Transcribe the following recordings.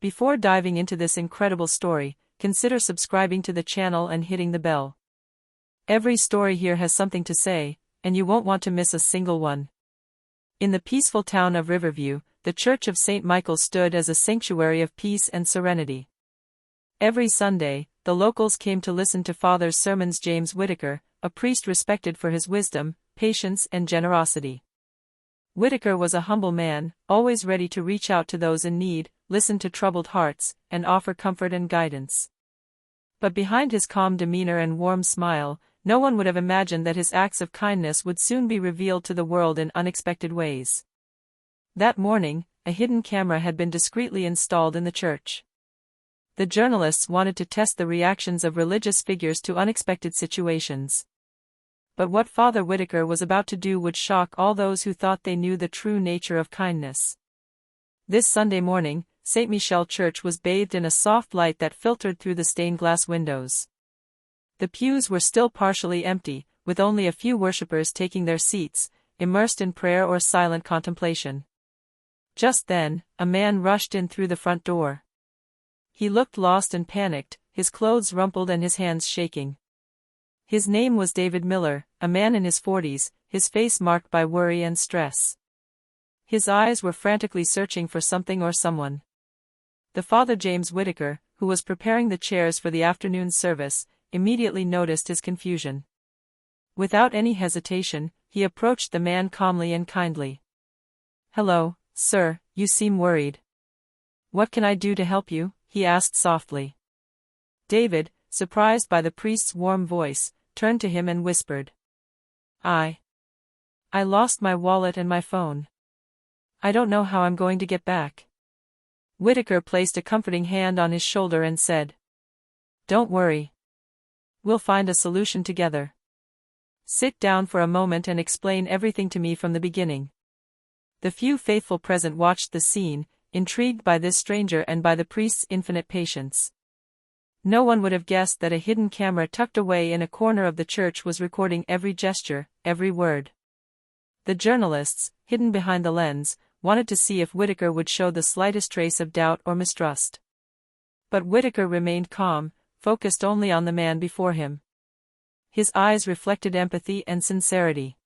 Before diving into this incredible story, consider subscribing to the channel and hitting the bell. Every story here has something to say, and you won't want to miss a single one. In the peaceful town of Riverview, the Church of St. Michael stood as a sanctuary of peace and serenity. Every Sunday, the locals came to listen to Father's sermons. James Whitaker, a priest respected for his wisdom, patience and generosity. Whitaker was a humble man, always ready to reach out to those in need, listen to troubled hearts, and offer comfort and guidance. But behind his calm demeanor and warm smile, no one would have imagined that his acts of kindness would soon be revealed to the world in unexpected ways. That morning, a hidden camera had been discreetly installed in the church. The journalists wanted to test the reactions of religious figures to unexpected situations. But what Father Whitaker was about to do would shock all those who thought they knew the true nature of kindness. This Sunday morning, St. Michel Church was bathed in a soft light that filtered through the stained glass windows. The pews were still partially empty, with only a few worshippers taking their seats, immersed in prayer or silent contemplation. Just then, a man rushed in through the front door. He looked lost and panicked, his clothes rumpled and his hands shaking. His name was David Miller, a man in his 40s, his face marked by worry and stress. His eyes were frantically searching for something or someone. The Father James Whitaker, who was preparing the chairs for the afternoon service, immediately noticed his confusion. Without any hesitation, he approached the man calmly and kindly. "Hello, sir, you seem worried. What can I do to help you?" he asked softly. David, surprised by the priest's warm voice, turned to him and whispered, I lost my wallet and my phone. I don't know how I'm going to get back." Whitaker placed a comforting hand on his shoulder and said, "Don't worry. We'll find a solution together. Sit down for a moment and explain everything to me from the beginning." The few faithful present watched the scene, intrigued by this stranger and by the priest's infinite patience. No one would have guessed that a hidden camera tucked away in a corner of the church was recording every gesture, every word. The journalists, hidden behind the lens, wanted to see if Whitaker would show the slightest trace of doubt or mistrust. But Whitaker remained calm, focused only on the man before him. His eyes reflected empathy and sincerity.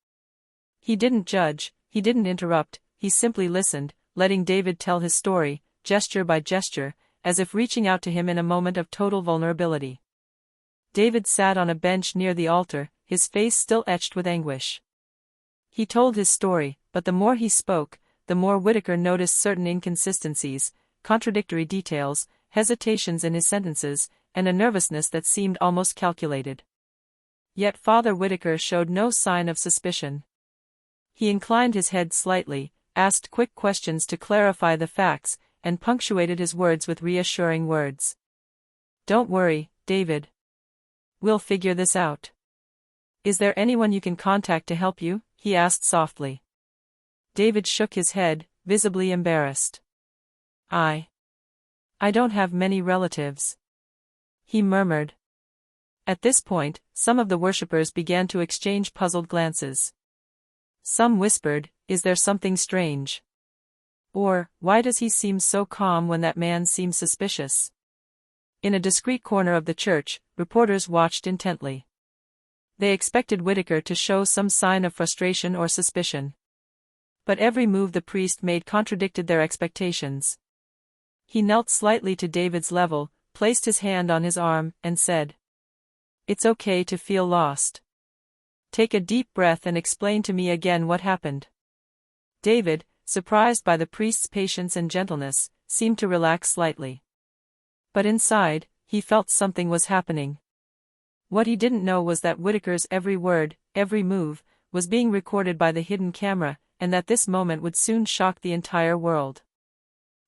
He didn't judge, he didn't interrupt, he simply listened, letting David tell his story, gesture by gesture, as if reaching out to him in a moment of total vulnerability. David sat on a bench near the altar, his face still etched with anguish. He told his story, but the more he spoke, the more Whitaker noticed certain inconsistencies, contradictory details, hesitations in his sentences, and a nervousness that seemed almost calculated. Yet Father Whitaker showed no sign of suspicion. He inclined his head slightly, asked quick questions to clarify the facts, and punctuated his words with reassuring words. "Don't worry, David. We'll figure this out. Is there anyone you can contact to help you?" he asked softly. David shook his head, visibly embarrassed. I don't have many relatives," he murmured. At this point, some of the worshippers began to exchange puzzled glances. Some whispered, "Is there something strange?" Or, "Why does he seem so calm when that man seems suspicious?" In a discreet corner of the church, reporters watched intently. They expected Whitaker to show some sign of frustration or suspicion. But every move the priest made contradicted their expectations. He knelt slightly to David's level, placed his hand on his arm, and said, "It's okay to feel lost. Take a deep breath and explain to me again what happened." David, surprised by the priest's patience and gentleness, seemed to relax slightly. But inside, he felt something was happening. What he didn't know was that Whitaker's every word, every move, was being recorded by the hidden camera, and that this moment would soon shock the entire world.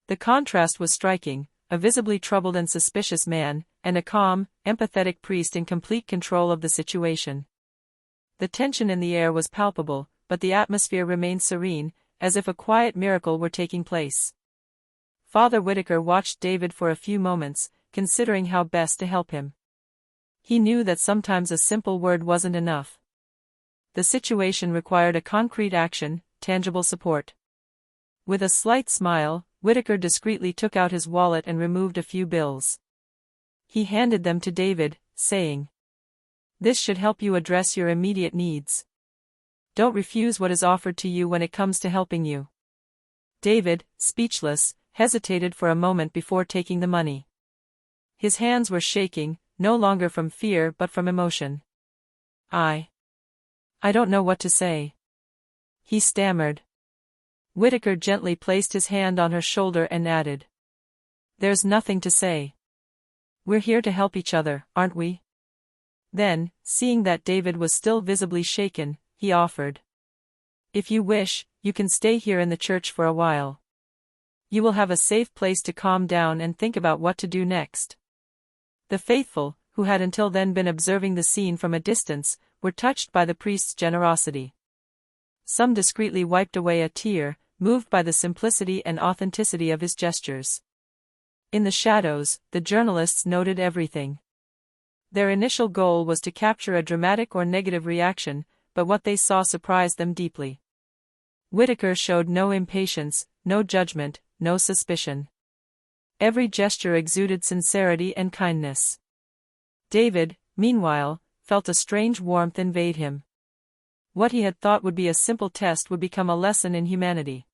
The contrast was striking, a visibly troubled and suspicious man, and a calm, empathetic priest in complete control of the situation. The tension in the air was palpable, but the atmosphere remained serene, as if a quiet miracle were taking place. Father Whitaker watched David for a few moments, considering how best to help him. He knew that sometimes a simple word wasn't enough. The situation required a concrete action, tangible support. With a slight smile, Whitaker discreetly took out his wallet and removed a few bills. He handed them to David, saying, "This should help you address your immediate needs. Don't refuse what is offered to you when it comes to helping you." David, speechless, hesitated for a moment before taking the money. His hands were shaking, no longer from fear but from emotion. I don't know what to say," he stammered. Whitaker gently placed his hand on her shoulder and added, "There's nothing to say. We're here to help each other, aren't we?" Then, seeing that David was still visibly shaken, he offered, "If you wish, you can stay here in the church for a while. You will have a safe place to calm down and think about what to do next." The faithful, who had until then been observing the scene from a distance, were touched by the priest's generosity. Some discreetly wiped away a tear, moved by the simplicity and authenticity of his gestures. In the shadows, the journalists noted everything. Their initial goal was to capture a dramatic or negative reaction, but what they saw surprised them deeply. Whitaker showed no impatience, no judgment, no suspicion. Every gesture exuded sincerity and kindness. David, meanwhile, felt a strange warmth invade him. What he had thought would be a simple test would become a lesson in humanity.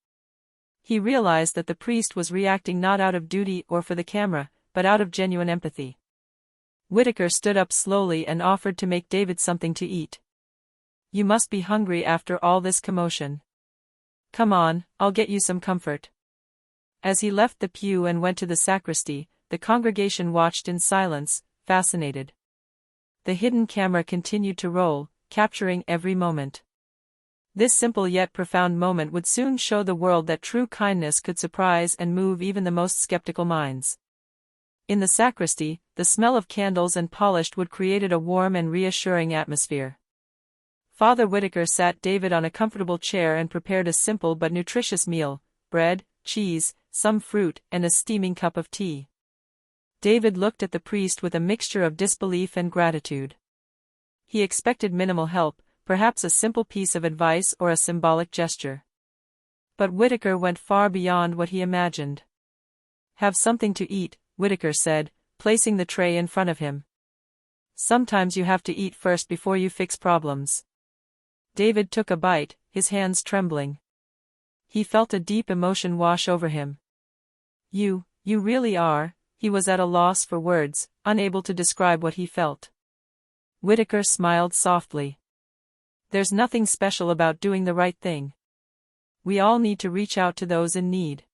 He realized that the priest was reacting not out of duty or for the camera, but out of genuine empathy. Whitaker stood up slowly and offered to make David something to eat. "You must be hungry after all this commotion. Come on, I'll get you some comfort." As he left the pew and went to the sacristy, the congregation watched in silence, fascinated. The hidden camera continued to roll, capturing every moment. This simple yet profound moment would soon show the world that true kindness could surprise and move even the most skeptical minds. In the sacristy, the smell of candles and polished wood created a warm and reassuring atmosphere. Father Whitaker sat David on a comfortable chair and prepared a simple but nutritious meal: bread, cheese, some fruit, and a steaming cup of tea. David looked at the priest with a mixture of disbelief and gratitude. He expected minimal help, perhaps a simple piece of advice or a symbolic gesture. But Whitaker went far beyond what he imagined. "Have something to eat," Whitaker said, placing the tray in front of him. "Sometimes you have to eat first before you fix problems." David took a bite, his hands trembling. He felt a deep emotion wash over him. You really are," he was at a loss for words, unable to describe what he felt. Whitaker smiled softly. "There's nothing special about doing the right thing. We all need to reach out to those in need."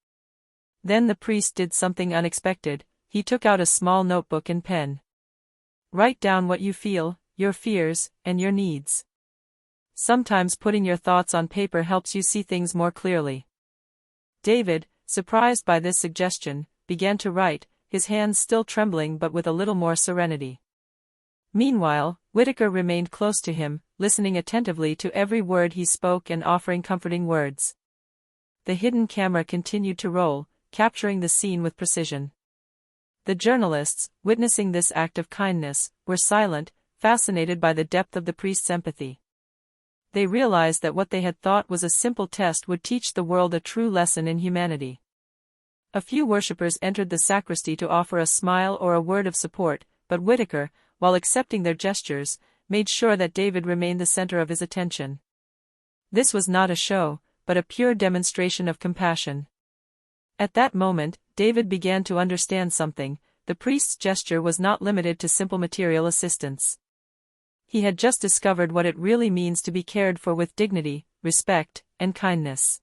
Then the priest did something unexpected. He took out a small notebook and pen. "Write down what you feel, your fears, and your needs. Sometimes putting your thoughts on paper helps you see things more clearly." David, surprised by this suggestion, began to write, his hands still trembling but with a little more serenity. Meanwhile, Whitaker remained close to him, listening attentively to every word he spoke and offering comforting words. The hidden camera continued to roll, capturing the scene with precision. The journalists, witnessing this act of kindness, were silent, fascinated by the depth of the priest's empathy. They realized that what they had thought was a simple test would teach the world a true lesson in humanity. A few worshippers entered the sacristy to offer a smile or a word of support, but Whitaker, while accepting their gestures, made sure that David remained the center of his attention. This was not a show, but a pure demonstration of compassion. At that moment, David began to understand something. The priest's gesture was not limited to simple material assistance. He had just discovered what it really means to be cared for with dignity, respect, and kindness.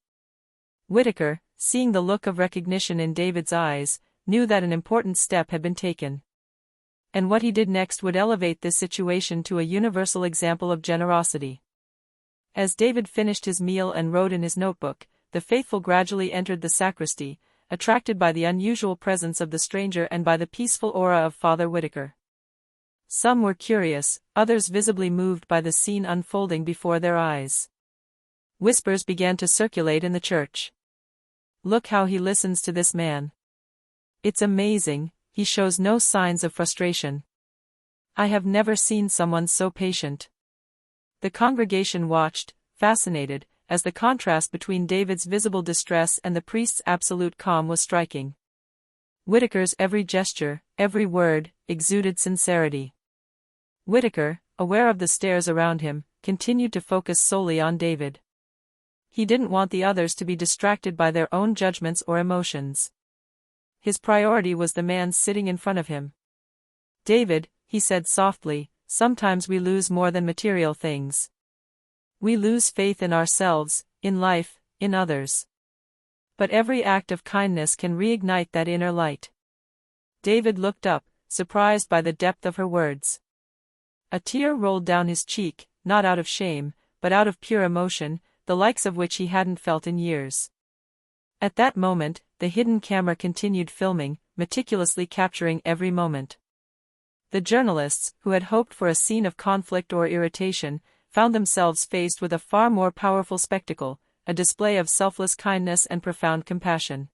Whitaker, seeing the look of recognition in David's eyes, knew that an important step had been taken. And what he did next would elevate this situation to a universal example of generosity. As David finished his meal and wrote in his notebook, the faithful gradually entered the sacristy, attracted by the unusual presence of the stranger and by the peaceful aura of Father Whitaker. Some were curious, others visibly moved by the scene unfolding before their eyes. Whispers began to circulate in the church. "Look how he listens to this man. It's amazing, he shows no signs of frustration. I have never seen someone so patient." The congregation watched, fascinated, as the contrast between David's visible distress and the priest's absolute calm was striking. Whitaker's every gesture, every word, exuded sincerity. Whitaker, aware of the stares around him, continued to focus solely on David. He didn't want the others to be distracted by their own judgments or emotions. His priority was the man sitting in front of him. "David," he said softly, "sometimes we lose more than material things. We lose faith in ourselves, in life, in others. But every act of kindness can reignite that inner light." David looked up, surprised by the depth of her words. A tear rolled down his cheek, not out of shame, but out of pure emotion, the likes of which he hadn't felt in years. At that moment, the hidden camera continued filming, meticulously capturing every moment. The journalists, who had hoped for a scene of conflict or irritation, found themselves faced with a far more powerful spectacle, a display of selfless kindness and profound compassion.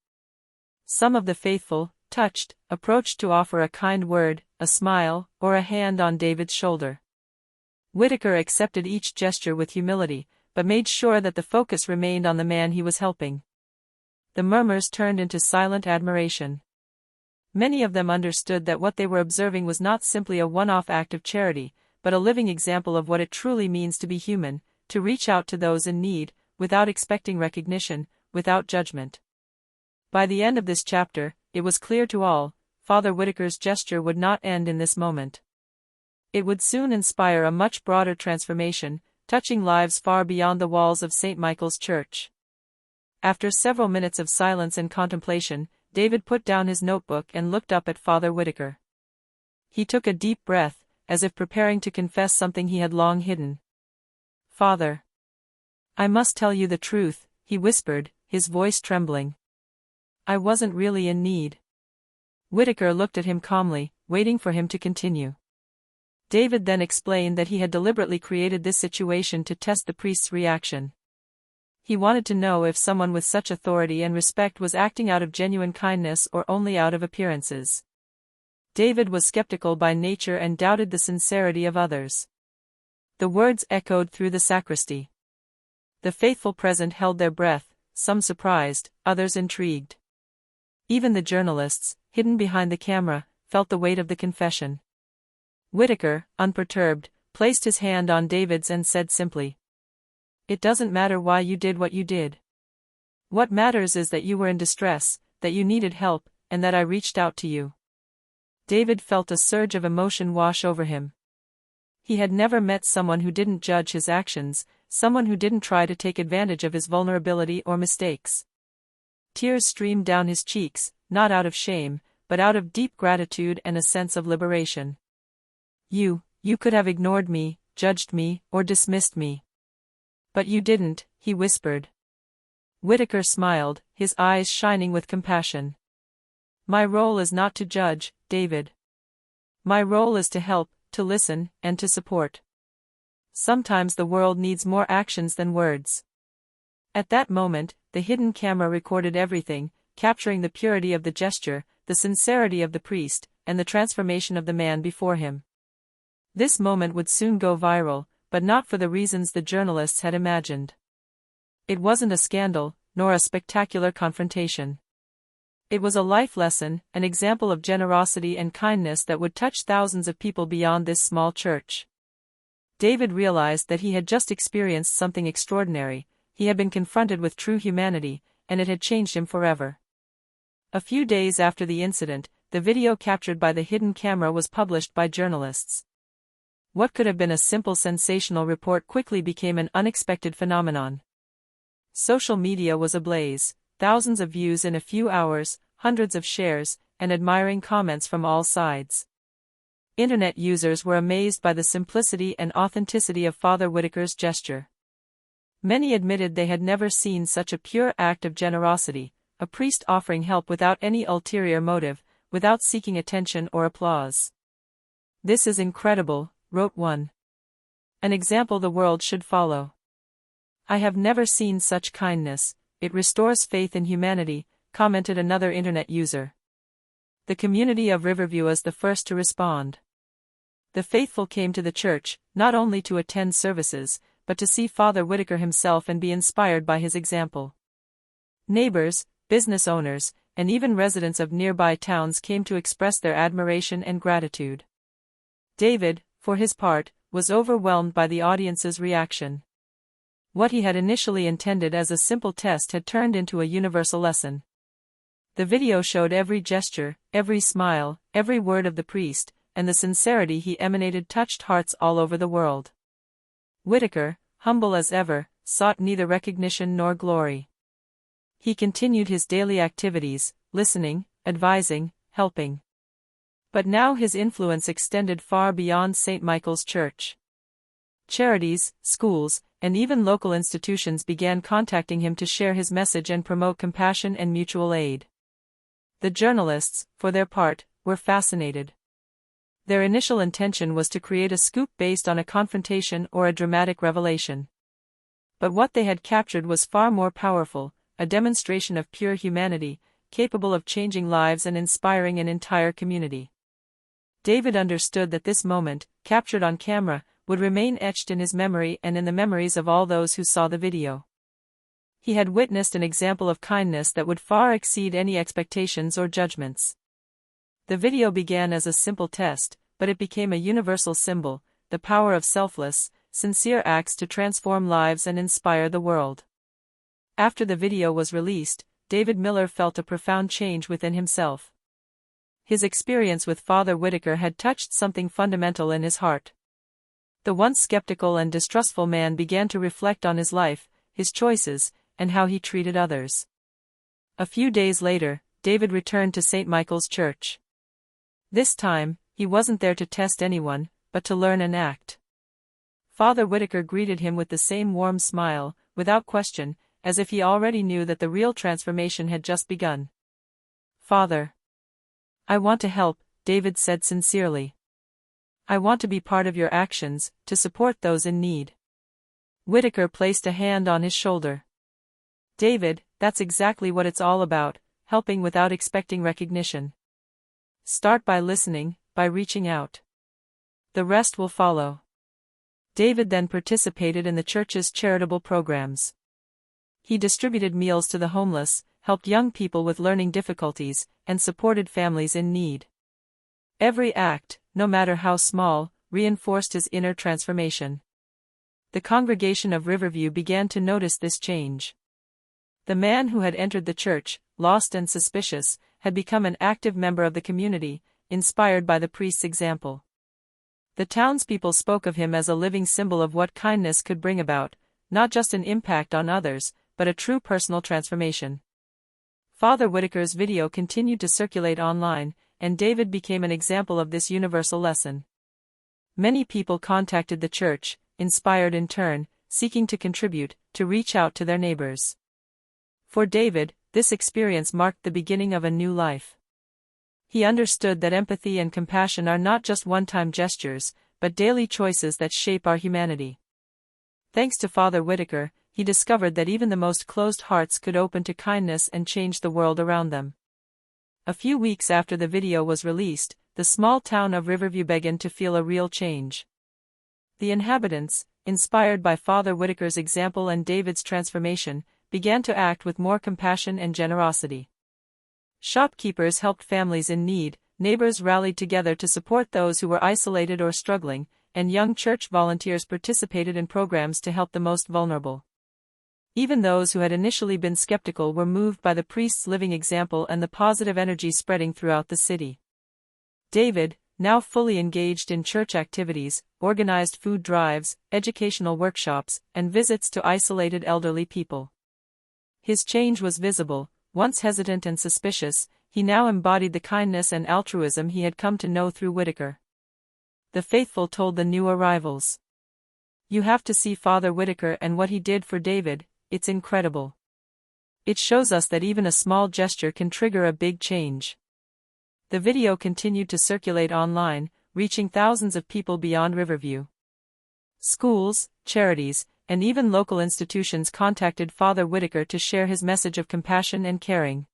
Some of the faithful, touched, approached to offer a kind word, a smile, or a hand on David's shoulder. Whitaker accepted each gesture with humility, but made sure that the focus remained on the man he was helping. The murmurs turned into silent admiration. Many of them understood that what they were observing was not simply a one-off act of charity, but a living example of what it truly means to be human, to reach out to those in need, without expecting recognition, without judgment. By the end of this chapter, it was clear to all, Father Whitaker's gesture would not end in this moment. It would soon inspire a much broader transformation, touching lives far beyond the walls of St. Michael's Church. After several minutes of silence and contemplation, David put down his notebook and looked up at Father Whitaker. He took a deep breath, as if preparing to confess something he had long hidden. "Father, I must tell you the truth," he whispered, his voice trembling. "I wasn't really in need." Whitaker looked at him calmly, waiting for him to continue. David then explained that he had deliberately created this situation to test the priest's reaction. He wanted to know if someone with such authority and respect was acting out of genuine kindness or only out of appearances. David was skeptical by nature and doubted the sincerity of others. The words echoed through the sacristy. The faithful present held their breath, some surprised, others intrigued. Even the journalists, hidden behind the camera, felt the weight of the confession. Whitaker, unperturbed, placed his hand on David's and said simply, "It doesn't matter why you did what you did. What matters is that you were in distress, that you needed help, and that I reached out to you." David felt a surge of emotion wash over him. He had never met someone who didn't judge his actions, someone who didn't try to take advantage of his vulnerability or mistakes. Tears streamed down his cheeks, not out of shame, but out of deep gratitude and a sense of liberation. You could have ignored me, judged me, or dismissed me. But you didn't," he whispered. Whitaker smiled, his eyes shining with compassion. "My role is not to judge, David. My role is to help, to listen, and to support. Sometimes the world needs more actions than words." At that moment, the hidden camera recorded everything, capturing the purity of the gesture, the sincerity of the priest, and the transformation of the man before him. This moment would soon go viral, but not for the reasons the journalists had imagined. It wasn't a scandal, nor a spectacular confrontation. It was a life lesson, an example of generosity and kindness that would touch thousands of people beyond this small church. David realized that he had just experienced something extraordinary. He had been confronted with true humanity, and it had changed him forever. A few days after the incident, the video captured by the hidden camera was published by journalists. What could have been a simple sensational report quickly became an unexpected phenomenon. Social media was ablaze, thousands of views in a few hours, hundreds of shares, and admiring comments from all sides. Internet users were amazed by the simplicity and authenticity of Father Whitaker's gesture. Many admitted they had never seen such a pure act of generosity, a priest offering help without any ulterior motive, without seeking attention or applause. "This is incredible," wrote one. "An example the world should follow. I have never seen such kindness, it restores faith in humanity," commented another internet user. The community of Riverview was the first to respond. The faithful came to the church, not only to attend services, but to see Father Whitaker himself and be inspired by his example. Neighbors, business owners, and even residents of nearby towns came to express their admiration and gratitude. David, for his part, was overwhelmed by the audience's reaction. What he had initially intended as a simple test had turned into a universal lesson. The video showed every gesture, every smile, every word of the priest, and the sincerity he emanated touched hearts all over the world. Whitaker, humble as ever, sought neither recognition nor glory. He continued his daily activities, listening, advising, helping. But now his influence extended far beyond St. Michael's Church. Charities, schools, and even local institutions began contacting him to share his message and promote compassion and mutual aid. The journalists, for their part, were fascinated. Their initial intention was to create a scoop based on a confrontation or a dramatic revelation. But what they had captured was far more powerful, a demonstration of pure humanity, capable of changing lives and inspiring an entire community. David understood that this moment, captured on camera, would remain etched in his memory and in the memories of all those who saw the video. He had witnessed an example of kindness that would far exceed any expectations or judgments. The video began as a simple test, but it became a universal symbol, the power of selfless, sincere acts to transform lives and inspire the world. After the video was released, David Miller felt a profound change within himself. His experience with Father Whitaker had touched something fundamental in his heart. The once skeptical and distrustful man began to reflect on his life, his choices, and how he treated others. A few days later, David returned to St. Michael's Church. This time, he wasn't there to test anyone, but to learn and act. Father Whitaker greeted him with the same warm smile, without question, as if he already knew that the real transformation had just begun. "Father, I want to help," David said sincerely. "I want to be part of your actions, to support those in need." Whitaker placed a hand on his shoulder. "David, that's exactly what it's all about, helping without expecting recognition. Start by listening, by reaching out. The rest will follow." David then participated in the church's charitable programs. He distributed meals to the homeless, helped young people with learning difficulties, and supported families in need. Every act, no matter how small, reinforced his inner transformation. The congregation of Riverview began to notice this change. The man who had entered the church, lost and suspicious, had become an active member of the community, inspired by the priest's example. The townspeople spoke of him as a living symbol of what kindness could bring about, not just an impact on others, but a true personal transformation. Father Whitaker's video continued to circulate online, and David became an example of this universal lesson. Many people contacted the church, inspired in turn, seeking to contribute, to reach out to their neighbors. For David, this experience marked the beginning of a new life. He understood that empathy and compassion are not just one-time gestures, but daily choices that shape our humanity. Thanks to Father Whitaker, he discovered that even the most closed hearts could open to kindness and change the world around them. A few weeks after the video was released, the small town of Riverview began to feel a real change. The inhabitants, inspired by Father Whitaker's example and David's transformation, began to act with more compassion and generosity. Shopkeepers helped families in need, neighbors rallied together to support those who were isolated or struggling, and young church volunteers participated in programs to help the most vulnerable. Even those who had initially been skeptical were moved by the priest's living example and the positive energy spreading throughout the city. David, now fully engaged in church activities, organized food drives, educational workshops, and visits to isolated elderly people. His change was visible. Once hesitant and suspicious, he now embodied the kindness and altruism he had come to know through Whitaker. The faithful told the new arrivals, "You have to see Father Whitaker and what he did for David, it's incredible. It shows us that even a small gesture can trigger a big change." The video continued to circulate online, reaching thousands of people beyond Riverview. Schools, charities, and even local institutions contacted Father Whitaker to share his message of compassion and caring.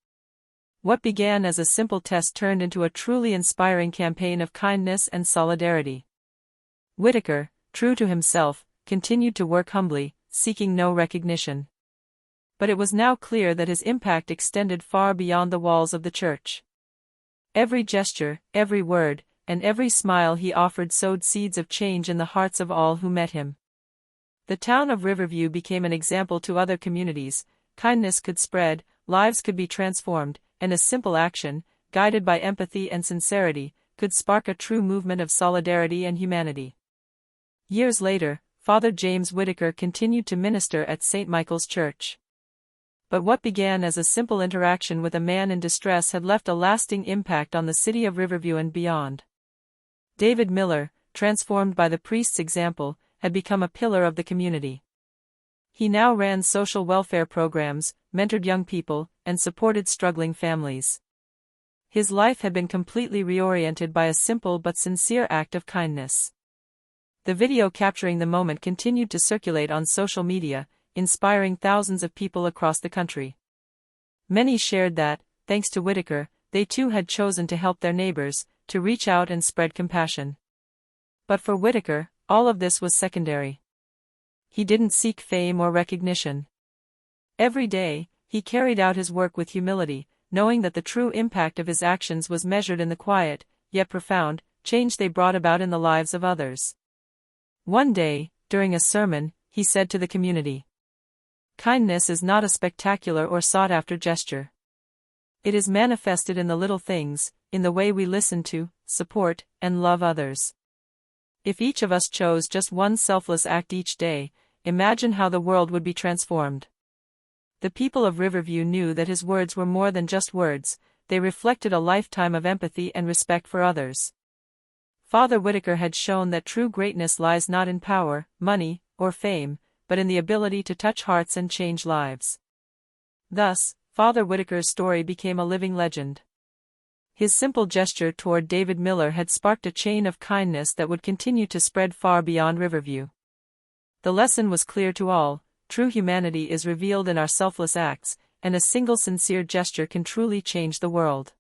What began as a simple test turned into a truly inspiring campaign of kindness and solidarity. Whitaker, true to himself, continued to work humbly, seeking no recognition. But it was now clear that his impact extended far beyond the walls of the church. Every gesture, every word, and every smile he offered sowed seeds of change in the hearts of all who met him. The town of Riverview became an example to other communities. Kindness could spread, lives could be transformed, and a simple action, guided by empathy and sincerity, could spark a true movement of solidarity and humanity. Years later, Father James Whitaker continued to minister at St. Michael's Church. But what began as a simple interaction with a man in distress had left a lasting impact on the city of Riverview and beyond. David Miller, transformed by the priest's example, had become a pillar of the community. He now ran social welfare programs, mentored young people, and supported struggling families. His life had been completely reoriented by a simple but sincere act of kindness. The video capturing the moment continued to circulate on social media, inspiring thousands of people across the country. Many shared that, thanks to Whitaker, they too had chosen to help their neighbors, to reach out and spread compassion. But for Whitaker, all of this was secondary. He didn't seek fame or recognition. Every day, he carried out his work with humility, knowing that the true impact of his actions was measured in the quiet, yet profound, change they brought about in the lives of others. One day, during a sermon, he said to the community, "Kindness is not a spectacular or sought-after gesture. It is manifested in the little things, in the way we listen to, support, and love others. If each of us chose just one selfless act each day, imagine how the world would be transformed." The people of Riverview knew that his words were more than just words, they reflected a lifetime of empathy and respect for others. Father Whitaker had shown that true greatness lies not in power, money, or fame, but in the ability to touch hearts and change lives. Thus, Father Whitaker's story became a living legend. His simple gesture toward David Miller had sparked a chain of kindness that would continue to spread far beyond Riverview. The lesson was clear to all: true humanity is revealed in our selfless acts, and a single sincere gesture can truly change the world.